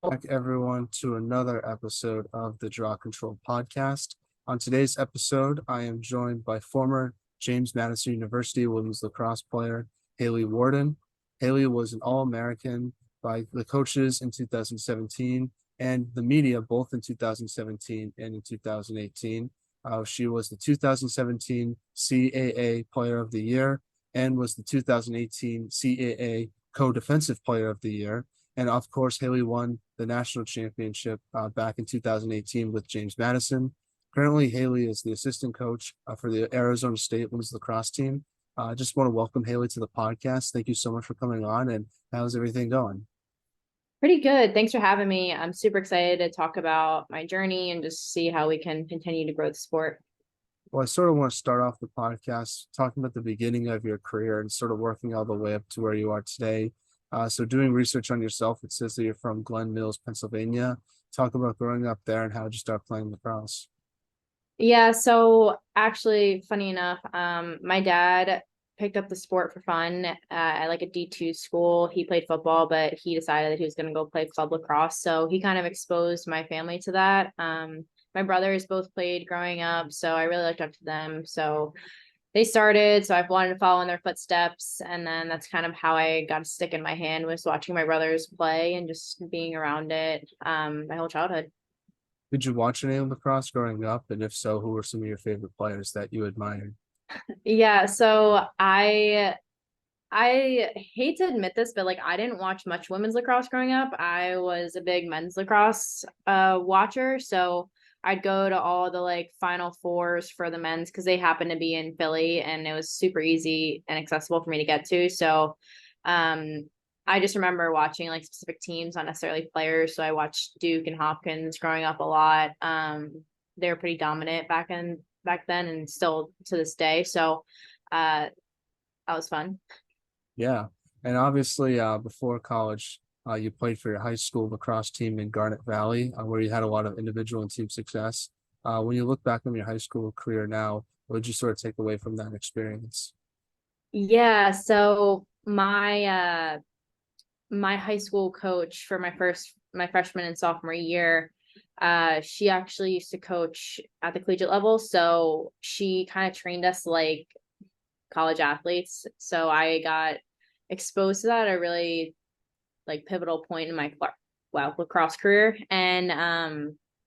Back everyone to another episode of the Draw Control podcast. On today's episode, I am joined by former James Madison University women's lacrosse player Haley Warden. Haley was an All-American by the coaches in 2017 and the media both in 2017 and in 2018. She was the 2017 CAA Player of the Year and was the 2018 CAA Co-Defensive Player of the Year. And of course, Haley won the national championship back in 2018 with James Madison. Currently, Haley is the assistant coach for the Arizona State women's lacrosse team. I just want to welcome Haley to the podcast. Thank you so much for coming on. And how's everything going? Pretty good. Thanks for having me. I'm super excited to talk about my journey and just see how we can continue to grow the sport. Well, I sort of want to start off the podcast talking about the beginning of your career and sort of working all the way up to where you are today. So doing research on yourself, it says that you're from Glen Mills, Pennsylvania. Talk about growing up there and how did you start playing lacrosse? Yeah, so actually, funny enough, my dad picked up the sport for fun at like a D2 school. He played football, but he decided that he was going to go play club lacrosse. So he kind of exposed my family to that. My brothers both played growing up, so I really looked up to them. So they started, so I've wanted to follow in their footsteps, and then that's kind of how I got a stick in my hand, was watching my brothers play and just being around it my whole childhood. Did you watch any of lacrosse growing up? And if so, who were some of your favorite players that you admired? Yeah, so I hate to admit this, but like I didn't watch much women's lacrosse growing up. I was a big men's lacrosse watcher, so I'd go to all the like final fours for the men's because they happened to be in Philly and it was super easy and accessible for me to get to. So um I just remember watching like specific teams, not necessarily players. So I watched Duke and Hopkins growing up a lot. They were pretty dominant back then and still to this day. So that was fun. Yeah. And obviously, before college, you played for your high school lacrosse team in Garnet Valley, where you had a lot of individual and team success. When you look back on your high school career now, what did you sort of take away from that experience? Yeah, so my high school coach for my freshman and sophomore year, she actually used to coach at the collegiate level, so she kind of trained us like college athletes. So I got exposed to that at a really like pivotal point in my lacrosse career, and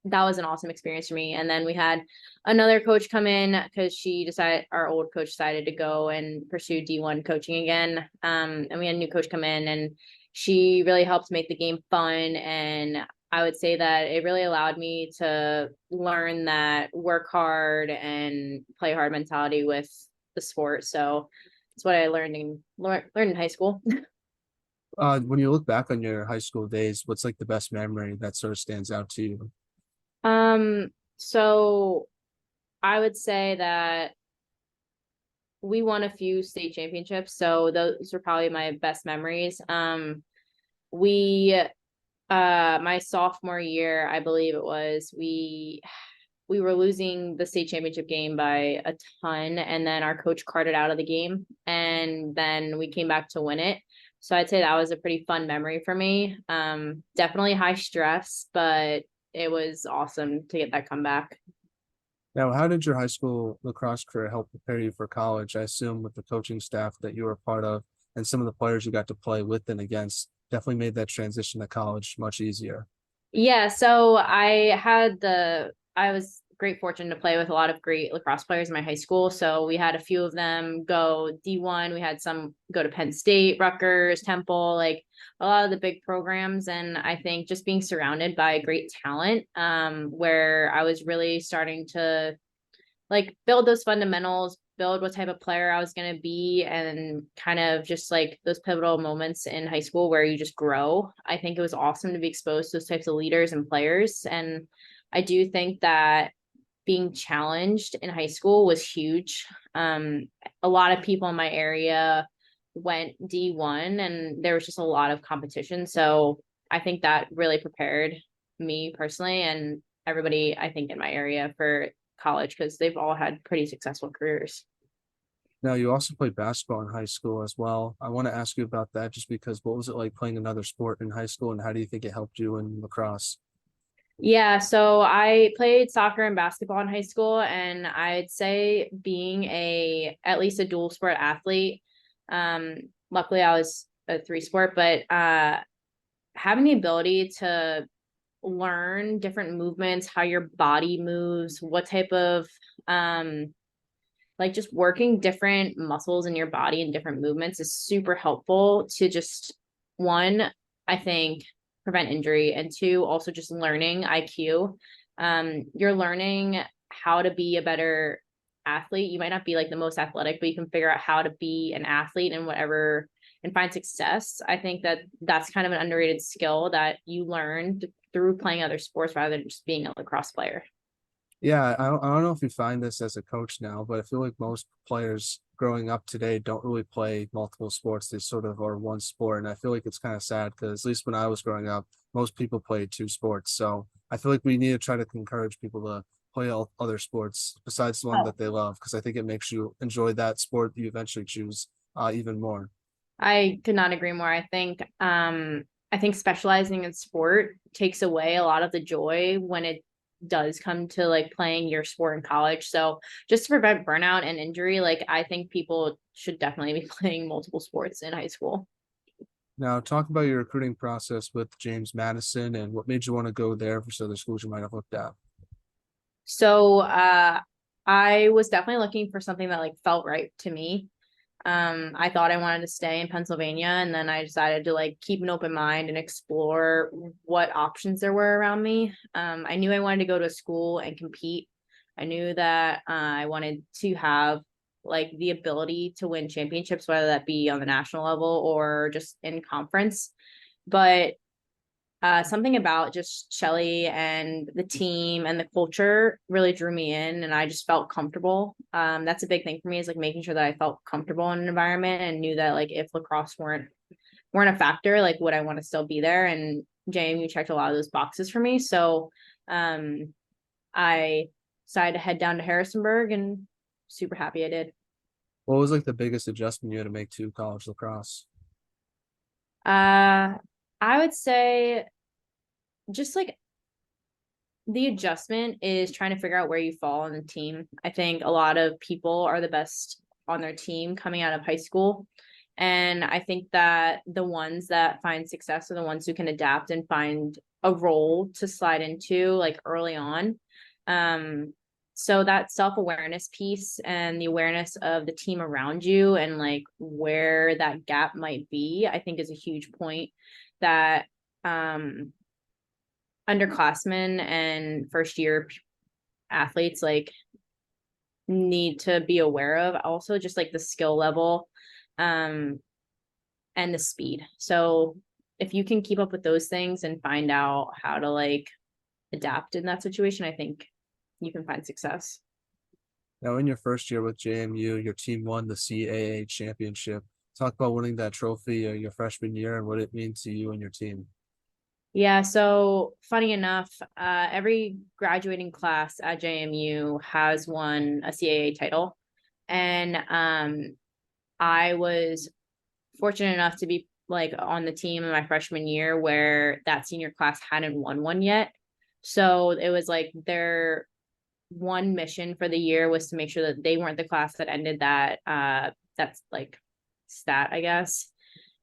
that was an awesome experience for me. And then we had another coach come in because our old coach decided to go and pursue D1 coaching again. And we had a new coach come in, and she really helped make the game fun. And I would say that it really allowed me to learn that work hard and play hard mentality with the sport. So it's what I learned in high school. When you look back on your high school days, what's like the best memory that sort of stands out to you? So I would say that we won a few state championships, so those were probably my best memories. We My sophomore year, I believe it was, we were losing the state championship game by a ton, and then our coach carted out of the game, and then we came back to win it. So I'd say that was a pretty fun memory for me. Definitely high stress, but it was awesome to get that comeback. Now, how did your high school lacrosse career help prepare you for college? I assume with the coaching staff that you were a part of and some of the players you got to play with and against definitely made that transition to college much easier. Yeah, so I was great fortune to play with a lot of great lacrosse players in my high school. So we had a few of them go D1. We had some go to Penn State, Rutgers, Temple, like a lot of the big programs. And I think just being surrounded by great talent, where I was really starting to like build those fundamentals, build what type of player I was going to be, and kind of just like those pivotal moments in high school where you just grow. I think it was awesome to be exposed to those types of leaders and players. And I do think that being challenged in high school was huge. A lot of people in my area went D1 and there was just a lot of competition. So I think that really prepared me personally and everybody, I think, in my area for college because they've all had pretty successful careers. Now, you also played basketball in high school as well. I want to ask you about that just because what was it like playing another sport in high school and how do you think it helped you in lacrosse? Yeah, so I played soccer and basketball in high school, and I'd say being a at least a dual sport athlete, um, luckily I was a three sport, but having the ability to learn different movements, how your body moves, what type of like just working different muscles in your body and different movements is super helpful to just one, I think, prevent injury, and two, also just learning IQ. You're learning how to be a better athlete. You might not be like the most athletic, but you can figure out how to be an athlete and whatever and find success. I think that that's kind of an underrated skill that you learned through playing other sports rather than just being a lacrosse player. Yeah, I don't know if you find this as a coach now, but I feel like most players growing up today don't really play multiple sports. They sort of are one sport. And I feel like it's kind of sad because at least when I was growing up, most people played two sports. So I feel like we need to try to encourage people to play all other sports besides the one that they love, because I think it makes you enjoy that sport you eventually choose even more. I could not agree more. I think specializing in sport takes away a lot of the joy when it does come to like playing your sport in college. So just to prevent burnout and injury, like I think people should definitely be playing multiple sports in high school. Now, talk about your recruiting process with James Madison and what made you want to go there versus other schools you might have looked at. So I was definitely looking for something that like felt right to me. I thought I wanted to stay in Pennsylvania, and then I decided to like keep an open mind and explore what options there were around me. I knew I wanted to go to a school and compete. I knew that I wanted to have like the ability to win championships, whether that be on the national level or just in conference. But something about just Shelly and the team and the culture really drew me in, and I just felt comfortable. That's a big thing for me, is like making sure that I felt comfortable in an environment and knew that like if lacrosse weren't a factor, like would I want to still be there? And JMU checked a lot of those boxes for me. So I decided to head down to Harrisonburg, and super happy I did. What was like the biggest adjustment you had to make to college lacrosse? Uh I would say just like the adjustment is trying to figure out where you fall on the team. I think a lot of people are the best on their team coming out of high school. And I think that the ones that find success are the ones who can adapt and find a role to slide into like early on. Um, so that self-awareness piece and the awareness of the team around you and like where that gap might be, I think is a huge point that underclassmen and first year athletes like need to be aware of, also just like the skill level um and the speed. So if you can keep up with those things and find out how to like adapt in that situation, I think you can find success. Now, in your first year with JMU, your team won the CAA championship. Talk about winning that trophy your freshman year and what it means to you and your team. Yeah, so funny enough, every graduating class at JMU has won a CAA title. And I was fortunate enough to be like on the team in my freshman year where that senior class hadn't won one yet. So it was like their one mission for the year was to make sure that they weren't the class that ended that's like stat, I guess.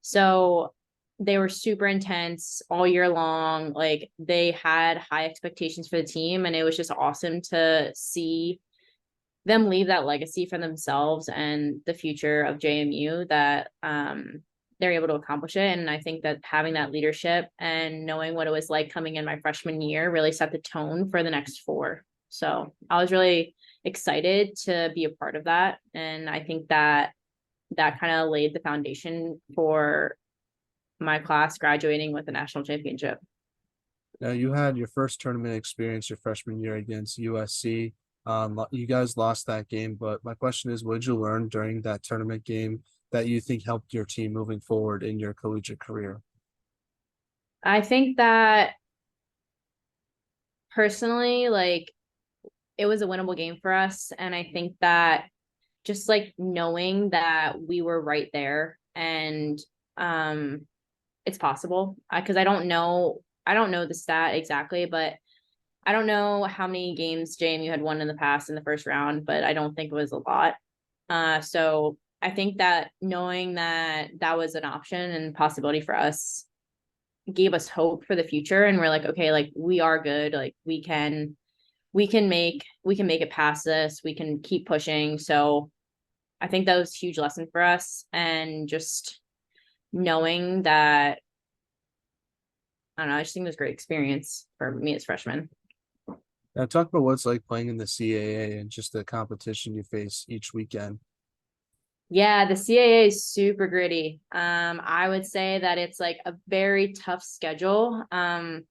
So they were super intense all year long. Like they had high expectations for the team, and it was just awesome to see them leave that legacy for themselves and the future of JMU, that they're able to accomplish it. And I think that having that leadership and knowing what it was like coming in my freshman year really set the tone for the next four. So I was really excited to be a part of that. And I think that that kind of laid the foundation for my class graduating with a national championship. Now, you had your first tournament experience your freshman year against USC. You guys lost that game, but my question is, what did you learn during that tournament game that you think helped your team moving forward in your collegiate career? I think that personally, like it was a winnable game for us. And I think that just like knowing that we were right there and it's possible because I don't know the stat exactly, but I don't know how many games JMU had won in the past in the first round, but I don't think it was a lot. So I think that knowing that that was an option and possibility for us gave us hope for the future. And we're like, okay, like we are good. Like we can make it past this. We can keep pushing. So I think that was a huge lesson for us. And just knowing that, I don't know, I just think it was a great experience for me as freshmen. Now talk about what it's like playing in the CAA and just the competition you face each weekend. Yeah, the CAA is super gritty. I would say that it's like a very tough schedule. I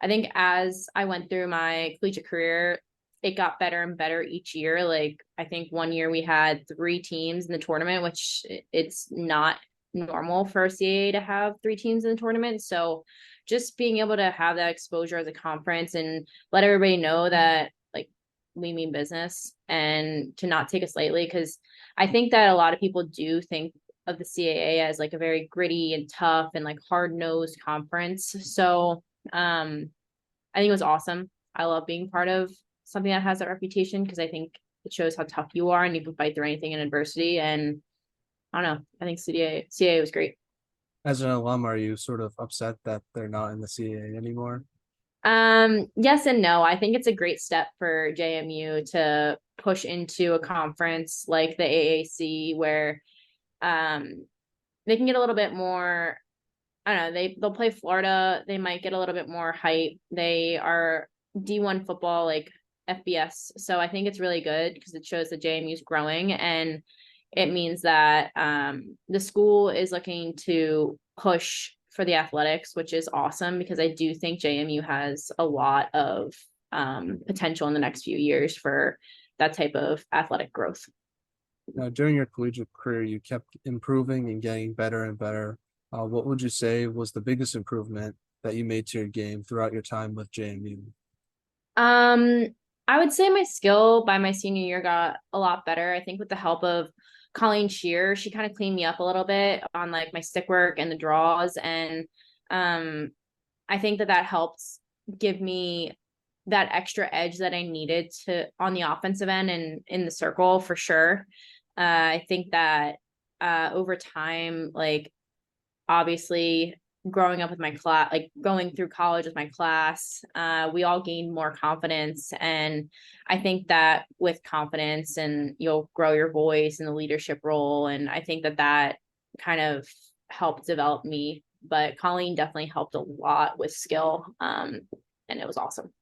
think as I went through my collegiate career, it got better and better each year. Like I think one year we had 3 teams in the tournament, which it's not normal for CAA to have 3 teams in the tournament. So just being able to have that exposure as a conference and let everybody know that like we mean business and to not take us lightly, because I think that a lot of people do think of the CAA as like a very gritty and tough and like hard-nosed conference. So I think it was awesome. I love being part of something that has that reputation because I think it shows how tough you are and you can fight through anything in adversity. And I don't know, I think CAA was great. As an alum, are you sort of upset that they're not in the CAA anymore? Yes and no. I think it's a great step for JMU to push into a conference like the AAC where they can get a little bit more. I don't know, they'll play Florida, they might get a little bit more hype. They are D1 football, like FBS. So I think it's really good because it shows that JMU is growing and it means that the school is looking to push for the athletics, which is awesome because I do think JMU has a lot of potential in the next few years for that type of athletic growth. Now, during your collegiate career, you kept improving and getting better and better. What would you say was the biggest improvement that you made to your game throughout your time with JMU? Um, I would say my skill by my senior year got a lot better. I think with the help of Colleen Shear, she kind of cleaned me up a little bit on like my stick work and the draws. And I think that that helped give me that extra edge that I needed to on the offensive end and in the circle for sure. I think that over time, like obviously growing up with my class, like going through college with my class, we all gained more confidence. And I think that with confidence and you'll grow your voice in the leadership role. And I think that that kind of helped develop me. But Colleen definitely helped a lot with skill. And it was awesome.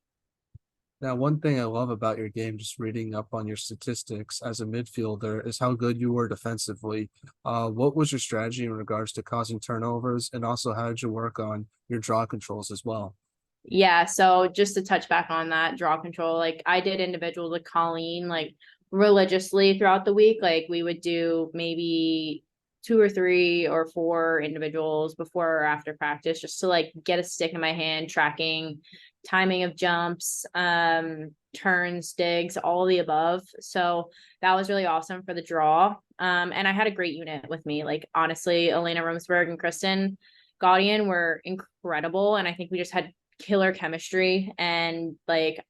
Now, one thing I love about your game, just reading up on your statistics as a midfielder, is how good you were defensively. What was your strategy in regards to causing turnovers, and also how did you work on your draw controls as well? Yeah, so just to touch back on that draw control, like I did individuals with Colleen like religiously throughout the week. Like we would do maybe 2 or 3 or 4 individuals before or after practice just to like get a stick in my hand, tracking timing of jumps, turns, digs, all the above. So that was really awesome for the draw. And I had a great unit with me. Like honestly, Elena Rumsberg and Kristen Gaudian were incredible. And I think we just had killer chemistry and like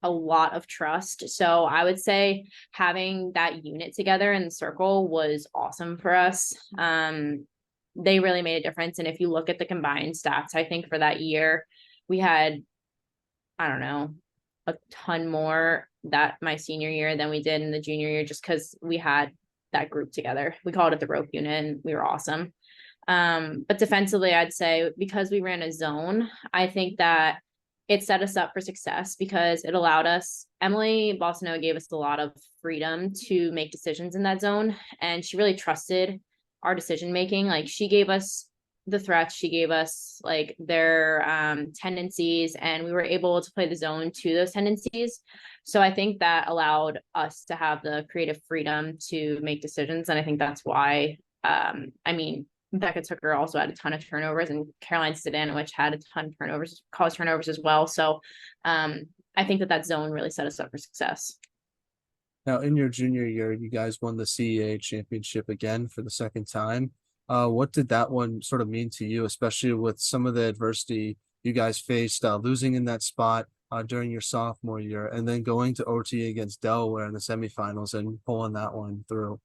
a lot of trust. So I would say having that unit together in the circle was awesome for us. They really made a difference. And if you look at the combined stats, I think for that year, we had, I don't know, a ton more that my senior year than we did in the junior year, just because we had that group together. We called it the rope unit and we were awesome. But defensively, I'd say because we ran a zone, I think that it set us up for success because it allowed us, Emily Bosno gave us a lot of freedom to make decisions in that zone. And she really trusted our decision making. Like she gave us the threats, she gave us like their tendencies, and we were able to play the zone to those tendencies. So I think that allowed us to have the creative freedom to make decisions. And I think that's why, I mean, Becca Tucker also had a ton of turnovers, and Caroline Stadanowicz had a ton of turnovers, caused turnovers as well. So I think that that zone really set us up for success. Now, in your junior year, you guys won the CEA championship again for the second time. What did that one sort of mean to you, especially with some of the adversity you guys faced, losing in that spot during your sophomore year, and then going to OT against Delaware in the semifinals and pulling that one through?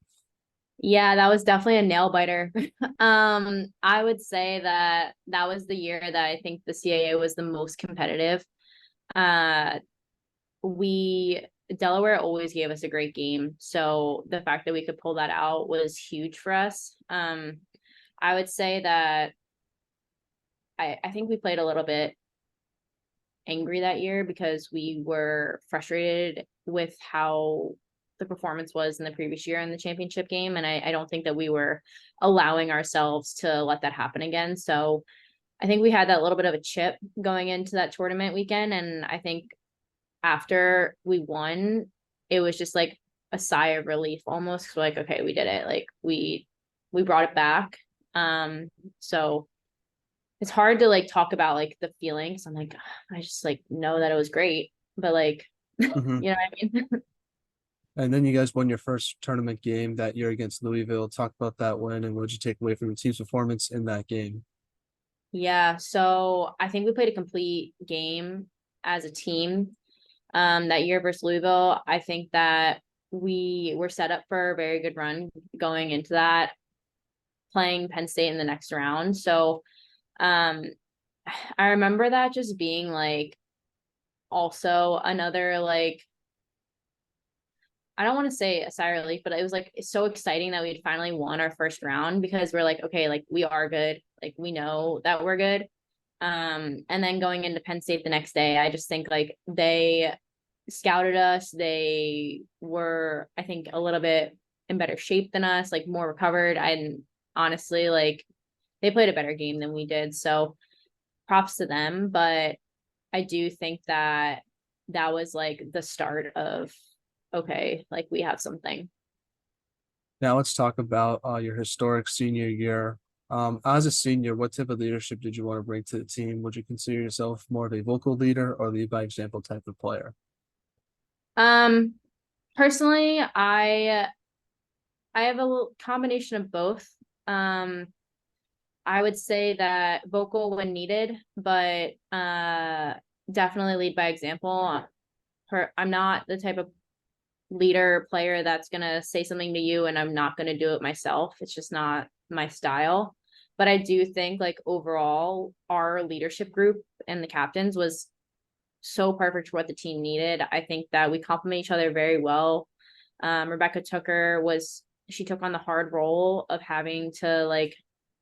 Yeah, that was definitely a nail biter. I would say that that was the year that I think the CAA was the most competitive. Uh, we Delaware always gave us a great game, so the fact that we could pull that out was huge for us. I would say that I think we played a little bit angry that year because we were frustrated with how the performance was in the previous year in the championship game. And I don't think that we were allowing ourselves to let that happen again. So I think we had that little bit of a chip going into that tournament weekend. And I think after we won, it was just like a sigh of relief almost. Like, okay, we did it. Like we brought it back. So it's hard to like talk about like the feelings. I'm like, I just like know that it was great, but like, you Hmm. know what I mean? And then you guys won your first tournament game that year against Louisville. Talk about that win and what did you take away from the team's performance in that game? Yeah. So I think we played a complete game as a team that year versus Louisville. I think that we were set up for a very good run going into that, playing Penn State in the next round. So um I remember that just being like also another like I don't want to say a sigh of relief, but it was like it's so exciting that we had finally won our first round because we're like, okay, like we are good. Like we know that we're good. And then going into Penn State the next day, I just think like they scouted us. They were, I think, a little bit in better shape than us, like more recovered. And honestly, like they played a better game than we did. So props to them. But I do think that that was like the start of okay, like we have something. Now let's talk about your historic senior year. As a senior, what type of leadership did you want to bring to the team? Would you consider yourself more of a vocal leader or lead by example type of player? Um, personally, I have a little combination of both. Um, I would say that vocal when needed, but definitely lead by example. I'm not the type of leader player that's gonna say something to you and I'm not gonna do it myself. It's just not my style. But I do think like overall our leadership group and the captains was so perfect for what the team needed. I think that we complement each other very well. Rebecca Tooker was she took on the hard role of having to like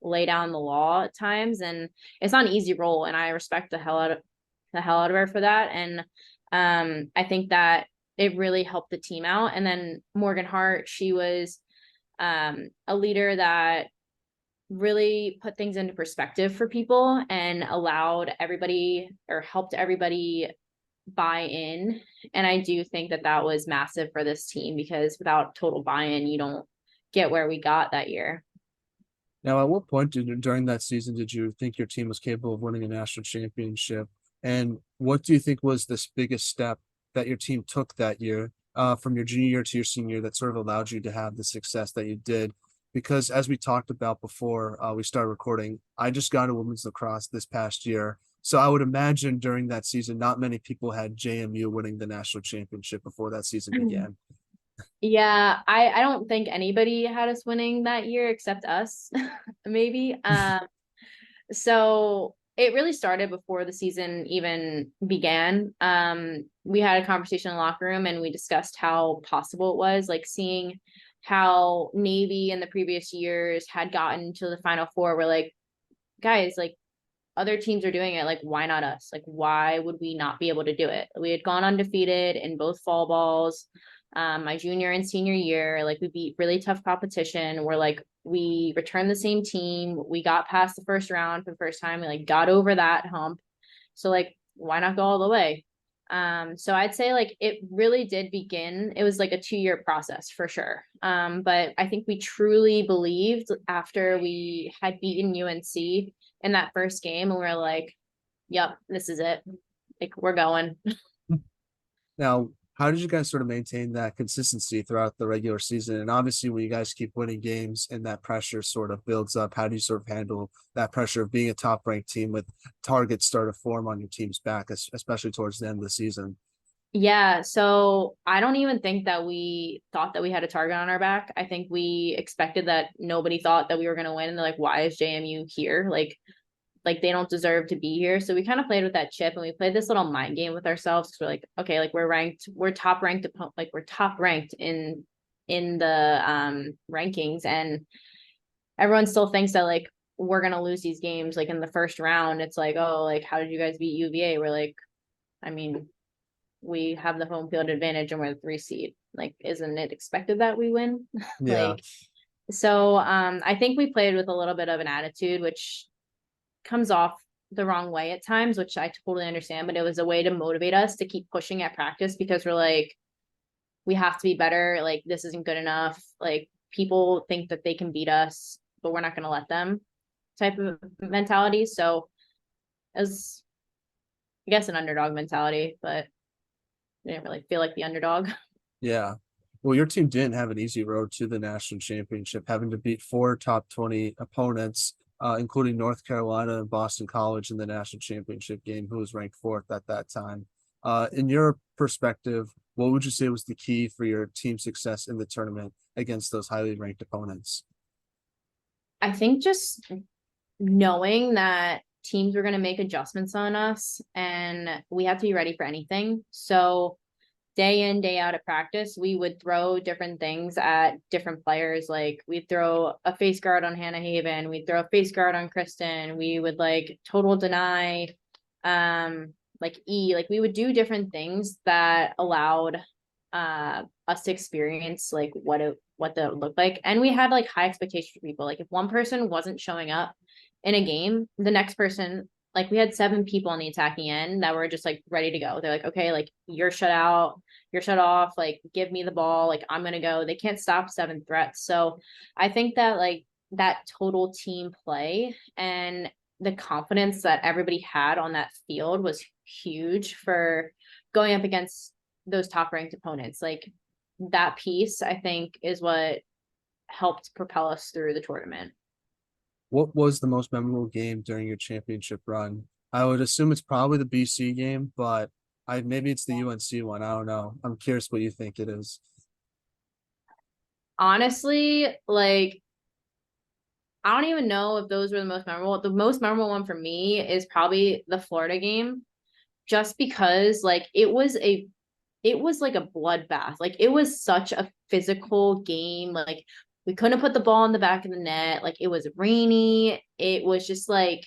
lay down the law at times, and it's not an easy role. And I respect the hell out of her for that. And I think that it really helped the team out. And then Morgan Hart, she was a leader that really put things into perspective for people and allowed everybody or helped everybody buy in. And I do think that that was massive for this team because without total buy in, you don't get where we got that year. Now, at what point during that season did you think your team was capable of winning a national championship? And what do you think was this biggest step that your team took that year, from your junior year to your senior, that sort of allowed you to have the success that you did? Because as we talked about before we started recording, I just got a women's lacrosse this past year. So I would imagine during that season, not many people had JMU winning the national championship before that season began. Yeah, I don't think anybody had us winning that year except us, maybe. So it really started before the season even began. We had a conversation in the locker room and we discussed how possible it was, like seeing how Navy in the previous years had gotten to the Final Four. We're like, guys, like other teams are doing it. Like, why not us? Like, why would we not be able to do it? We had gone undefeated in both fall balls. My junior and senior year, like we beat really tough competition. We're like, we returned the same team. We got past the first round for the first time. We like got over that hump. So like, why not go all the way? So I'd say like it really did begin. It was like a 2-year process for sure. But I think we truly believed after we had beaten UNC in that first game, and we're like, yep, this is it. Like we're going. Now, How did you guys sort of maintain that consistency throughout the regular season? And obviously, when you guys keep winning games and that pressure sort of builds up, how do you sort of handle that pressure of being a top ranked team with targets start to form on your team's back, especially towards the end of the season? Yeah, so I don't even think that we thought that we had a target on our back. I think we expected that nobody thought that we were going to win. And they're like, why is JMU here? Like they don't deserve to be here. So we kind of played with that chip and we played this little mind game with ourselves. We're like, okay, like we're top ranked, like we're top ranked in the rankings, and everyone still thinks that like we're gonna lose these games like in the first round. It's like, oh, like how did you guys beat UVA? We're like, I mean, we have the home field advantage and we're the 3 seed. Like, isn't it expected that we win? Yeah. Like, so I think we played with a little bit of an attitude, which comes off the wrong way at times, which I totally understand, but it was a way to motivate us to keep pushing at practice because we're like, we have to be better. Like, this isn't good enough. Like, people think that they can beat us, but we're not going to let them type of mentality. So, as I guess an underdog mentality, but I didn't really feel like the underdog. Yeah. Well, your team didn't have an easy road to the national championship, having to beat four top 20 opponents, including North Carolina and Boston College in the national championship game, who was ranked fourth at that time. In your perspective, what would you say was the key for your team success in the tournament against those highly ranked opponents? I think just knowing that teams were going to make adjustments on us and we have to be ready for anything. So, day in, day out at practice, we would throw different things at different players. Like we'd throw a face guard on Hannah Haven, we'd throw a face guard on Kristen, we would like total deny, like like we would do different things that allowed us to experience like what that looked like. And we had like high expectations for people. Like if one person wasn't showing up in a game, the next person, like we had 7 people on the attacking end that were just like ready to go. They're like, okay, like you're shut out, you're shut off, like give me the ball, like I'm gonna go. They can't stop 7 threats. So I think that like that total team play and the confidence that everybody had on that field was huge for going up against those top ranked opponents. Like that piece, I think, is what helped propel us through the tournament. What was the most memorable game during your championship run? I would assume it's probably the BC game, but maybe it's the UNC one. I don't know. I'm curious what you think it is. Honestly, like I don't even know if those were the most memorable. The most memorable one for me is probably the Florida game, just because like it was like a bloodbath. Like it was such a physical game. Like we couldn't put the ball in the back of the net. Like it was rainy. It was just like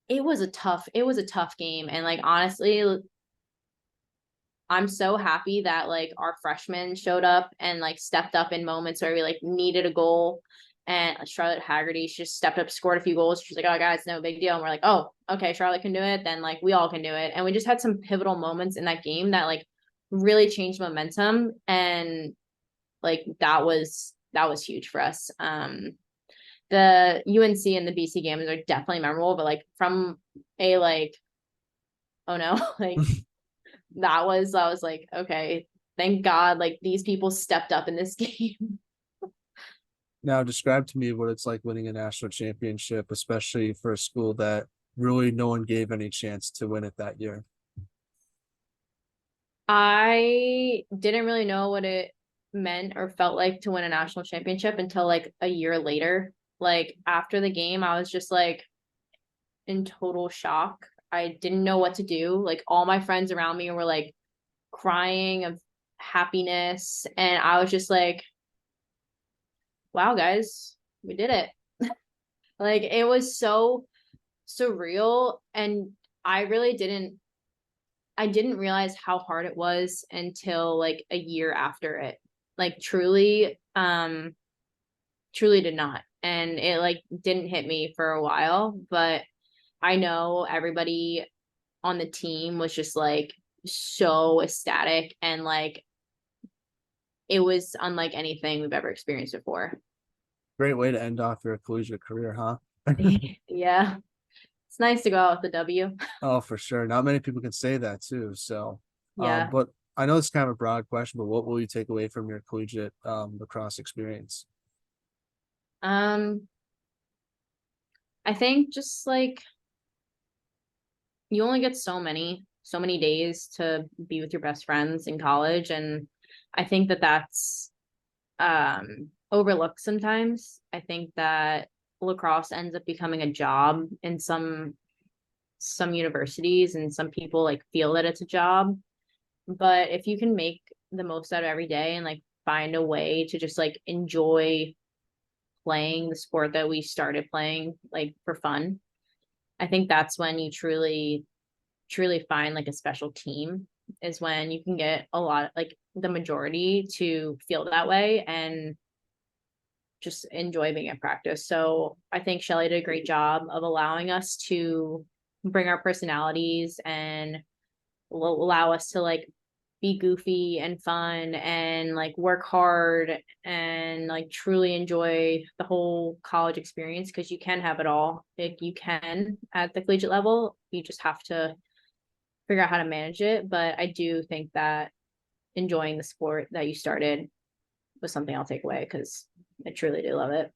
it was a tough game. And like honestly, I'm so happy that like our freshmen showed up and like stepped up in moments where we like needed a goal. And Charlotte Haggerty, she just stepped up, scored a few goals. She's like, "Oh, guys, no big deal." And we're like, "Oh, okay, Charlotte can do it. Then like we all can do it." And we just had some pivotal moments in that game that like really changed momentum, and like that was huge for us. The UNC and the BC games are definitely memorable, but like from a like, oh no, like that was like, okay, thank God, like these people stepped up in this game. Now, describe to me what it's like winning a national championship, especially for a school that really no one gave any chance to win it that year. I didn't really know what it meant or felt like to win a national championship until like a year later. Like after the game, I was just like in total shock. I didn't know what to do. Like all my friends around me were like crying of happiness. And I was just like, wow, guys, we did it. Like it was so surreal. And I really I didn't realize how hard it was until like a year after it. Like truly did not. And it like didn't hit me for a while, but I know everybody on the team was just like so ecstatic and like it was unlike anything we've ever experienced before. Great way to end off your collegiate career, huh? Yeah. It's nice to go out with the W. Oh, for sure. Not many people can say that too. So, Yeah. but I know it's kind of a broad question, but what will you take away from your collegiate lacrosse experience? Um, I think just like you only get so many days to be with your best friends in college, and I think that that's overlooked sometimes. I think that lacrosse ends up becoming a job in some universities, and some people like feel that it's a job. But if you can make the most out of every day and like find a way to just like enjoy playing the sport that we started playing like for fun, I think that's when you truly find like a special team, is when you can get a lot, like the majority, to feel that way and just enjoy being at practice. So I think Shelly did a great job of allowing us to bring our personalities and allow us to like be goofy and fun and like work hard and like truly enjoy the whole college experience, because you can have it all. Like you can at the collegiate level, you just have to figure out how to manage it. But I do think that enjoying the sport that you started was something I'll take away, because I truly do love it.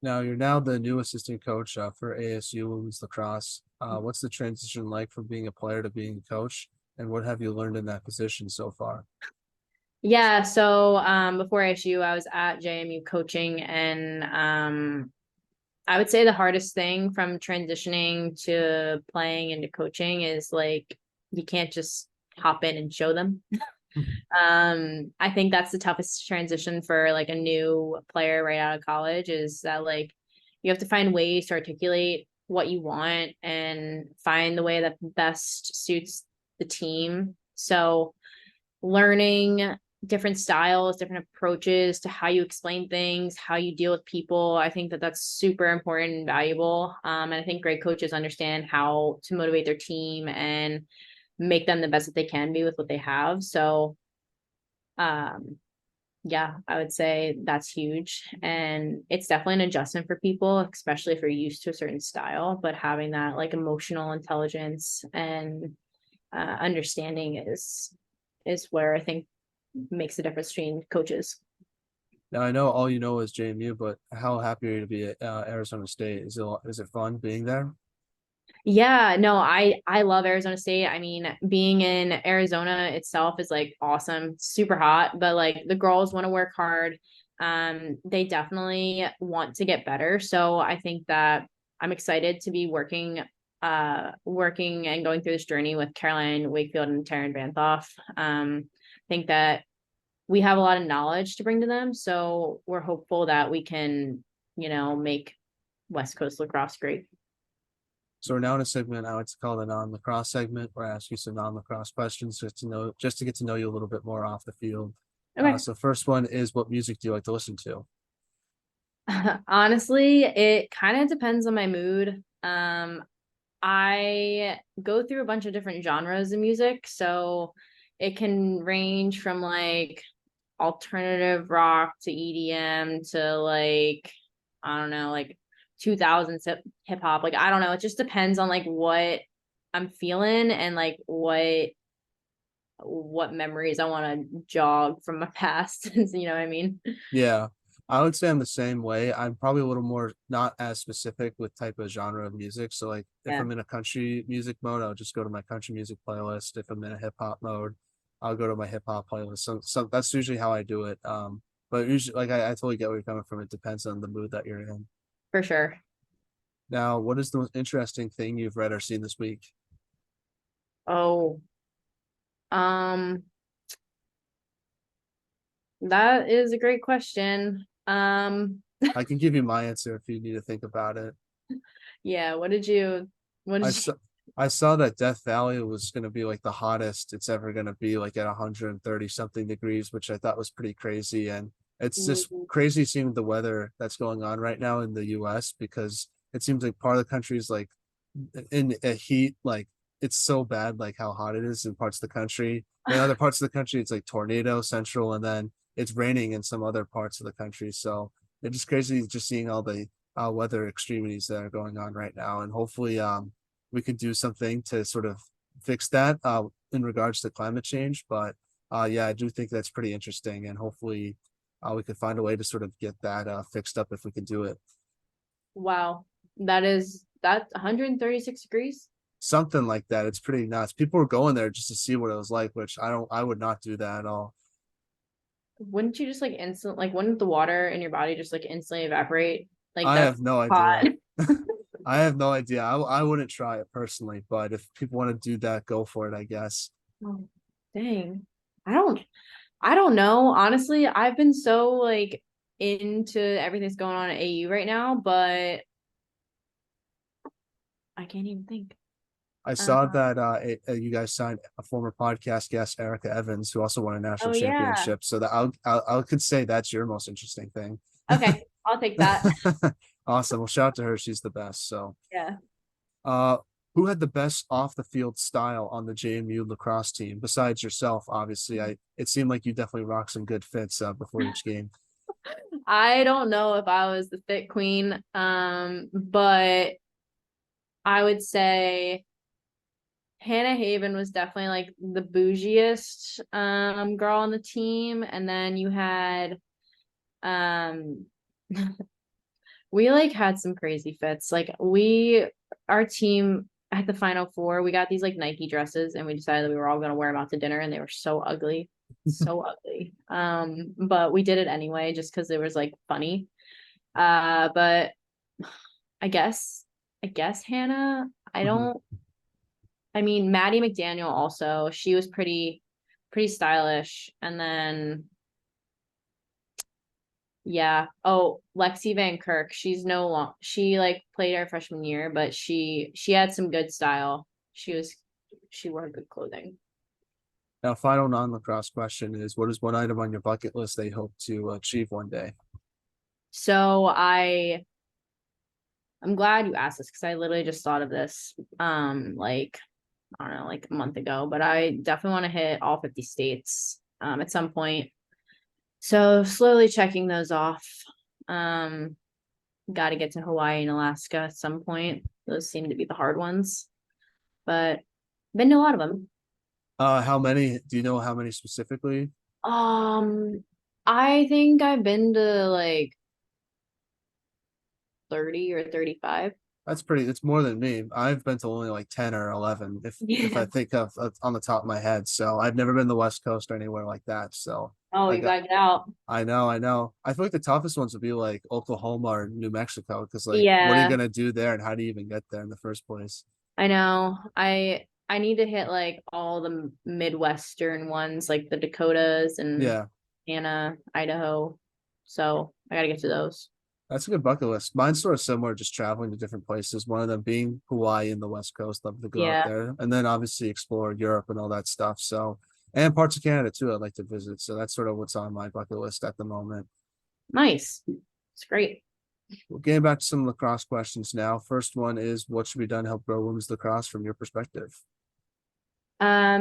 Now you're now the new assistant coach for ASU women's lacrosse. What's the transition like from being a player to being a coach, and what have you learned in that position so far? Yeah, so before ASU, I was at JMU coaching, and I would say the hardest thing from transitioning to playing into coaching is like you can't just hop in and show them. I think that's the toughest transition for like a new player right out of college, is that like you have to find ways to articulate what you want and find the way that best suits the team. So learning different styles, different approaches to how you explain things, how you deal with people. I think that that's super important and valuable. And I think great coaches understand how to motivate their team and make them the best that they can be with what they have. So, um, yeah, I would say that's huge. And it's definitely an adjustment for people, especially if you're used to a certain style, but having that like emotional intelligence and understanding is where I think makes the difference between coaches. Now I know all you know is JMU, but how happy are you to be at Arizona State? Is it fun being there? Yeah, no, I love Arizona State. I mean, being in Arizona itself is like awesome, super hot, but like the girls want to work hard. They definitely want to get better. So I think that I'm excited to be working and going through this journey with Caroline Wakefield and Taryn Vanthoff. I think that we have a lot of knowledge to bring to them. So we're hopeful that we can, make West Coast lacrosse great. So we're now in a segment I like to call the non-lacrosse segment, where I ask you some non-lacrosse questions just to get to know you a little bit more off the field. Okay. So first one is, what music do you like to listen to? Honestly, it kind of depends on my mood. I go through a bunch of different genres of music, so it can range from like alternative rock to EDM to like I don't know, like 2000s hip hop. Like I don't know, it just depends on like what I'm feeling and like what memories I want to jog from my past. You know what I mean? Yeah, I would say I'm the same way. I'm probably a little more not as specific with type of genre of music. So like if Yeah, I'm in a country music mode, I'll just go to my country music playlist. If I'm in a hip hop mode, I'll go to my hip hop playlist. So that's usually how I do it. But usually like I totally get where you're coming from. It depends on the mood that you're in. for sure. Now, what is the most interesting thing you've read or seen this week? Oh, um, that is a great question. I can give you my answer if you need to think about it. Yeah, what I did you saw I saw that Death Valley was going to be like the hottest it's ever going to be, like at 130 something degrees, which I thought was pretty crazy. And it's just crazy seeing the weather that's going on right now in the US, because it seems like part of the country is like in a heat, like it's so bad, like how hot it is in parts of the country. In other parts of the country, it's like tornado central, and then it's raining in some other parts of the country. So it's just crazy just seeing all the weather extremities that are going on right now. And hopefully we could do something to sort of fix that in regards to climate change. But yeah, I do think that's pretty interesting, and hopefully we could find a way to sort of get that fixed up if we could do it. Wow. That's 136 degrees. Something like that. It's pretty nuts. People were going there just to see what it was like, which I would not do that at all. Wouldn't you just wouldn't the water in your body just like instantly evaporate? Like I that's have no hot. idea. I have no idea. I wouldn't try it personally, but if people want to do that, go for it, I guess. Oh, dang. I don't I don't know. Honestly, I've been so like into everything that's going on at AU right now, but I can't even think. I Uh, saw that you guys signed a former podcast guest, Erica Evans, who also won a national oh yeah. championship. So that I could say that's your most interesting thing. Okay, I'll take that. Awesome. Well, shout out to her. She's the best. So, Yeah. uh, who had the best off the field style on the JMU lacrosse team besides yourself? Obviously, it seemed like you definitely rocked some good fits before each game. I don't know if I was the fit queen, but I would say Hannah Haven was definitely like the bougiest girl on the team, and then you had um we like had some crazy fits. Like our team at the Final Four, we got these like Nike dresses, and we decided we were all gonna wear them out to dinner, and they were so ugly, so ugly. But we did it anyway, just because it was like funny. But I guess, I guess Hannah. I Mhm. don't. I mean, Maddie McDaniel also. She was pretty stylish, and then yeah. Oh, Lexi Van Kirk. She's no long. She like played our freshman year, but she had some good style. She wore good clothing. Now, final non-lacrosse question is: what is one item on your bucket list that you hope to achieve one day? So I'm glad you asked this because I literally just thought of this like I don't know, like a month ago, but I definitely want to hit all 50 states at some point. So slowly checking those off. Um got to get to Hawaii and Alaska at some point. Those seem to be the hard ones, but been to a lot of them. How many? Do you know how many specifically? Um, I think I've been to like 30 or 35. That's pretty. It's more than me. I've been to only like 10 or 11, if I Yeah. think of on the top of my head. So I've never been to the West Coast or anywhere like that. So Oh, I you got. gotta get out. I know. I feel like the toughest ones would be like Oklahoma or New Mexico, because like, what are you Yeah, gonna do there, and how do you even get there in the first place? I know. I need to hit like all the Midwestern ones, like the Dakotas and Yeah, Anna, Idaho. So I gotta get to those. that's a good bucket list. Mine's sort of similar, just traveling to different places. One of them being Hawaii and the West Coast. Love to go out Yeah, there, and then obviously explore Europe and all that stuff. So, and parts of Canada too, I'd like to visit. So that's sort of what's on my bucket list at the moment. nice. It's great. We'll get back to some lacrosse questions now. First one is, what should be done to help grow women's lacrosse from your perspective?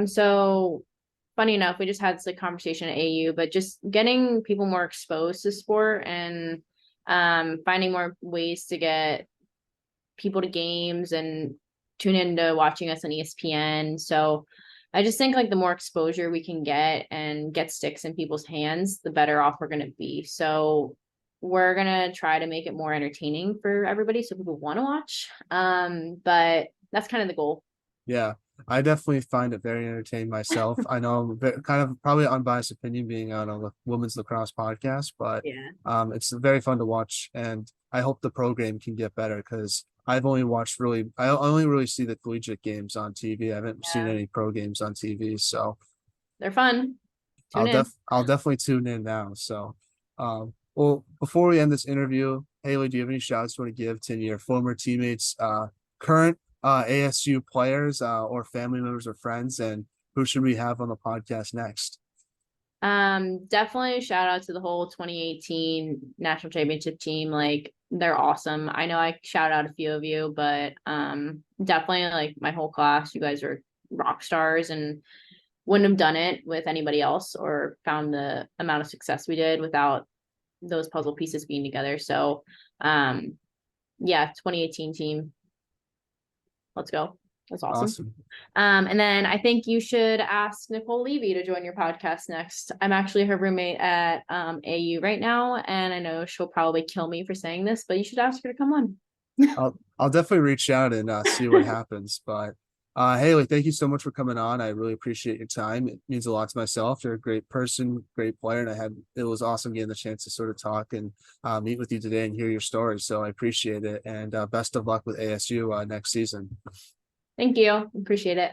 So funny enough, we just had this like conversation at AU, but just getting people more exposed to sport and finding more ways to get people to games and tune into watching us on ESPN. So I just think like the more exposure we can get and get sticks in people's hands, the better off we're gonna be. So we're gonna try to make it more entertaining for everybody so people want to watch. But that's kind of the goal. Yeah, I definitely find it very entertaining myself. I know I'm kind of probably unbiased opinion being on a women's lacrosse podcast, but Yeah. it's very fun to watch, and I hope the program can get better because I've only watched really, I only really see the collegiate games on TV. I haven't seen Yeah. any pro games on TV, so They're fun. Tune in. I'll definitely tune in now. So, well, before we end this interview, Haley, do you have any shots you want to give to your former teammates, current ASU players, or family members or friends, and who should we have on the podcast next? Definitely shout out to the whole 2018 national championship team. Like they're awesome. I know I shout out a few of you, but definitely like my whole class. You guys are rock stars and wouldn't have done it with anybody else or found the amount of success we did without those puzzle pieces being together. So yeah, 2018 team. Let's go. That's awesome. Awesome. And then I think you should ask Nicole Levy to join your podcast next. I'm actually her roommate at AU right now, and I know she'll probably kill me for saying this, but you should ask her to come on. I'll definitely reach out and see what happens. But Haley, thank you so much for coming on. I really appreciate your time. It means a lot to myself. You're a great person, great player, and it was awesome getting the chance to sort of talk and meet with you today and hear your story. So I appreciate it, and best of luck with ASU next season. Thank you. Appreciate it.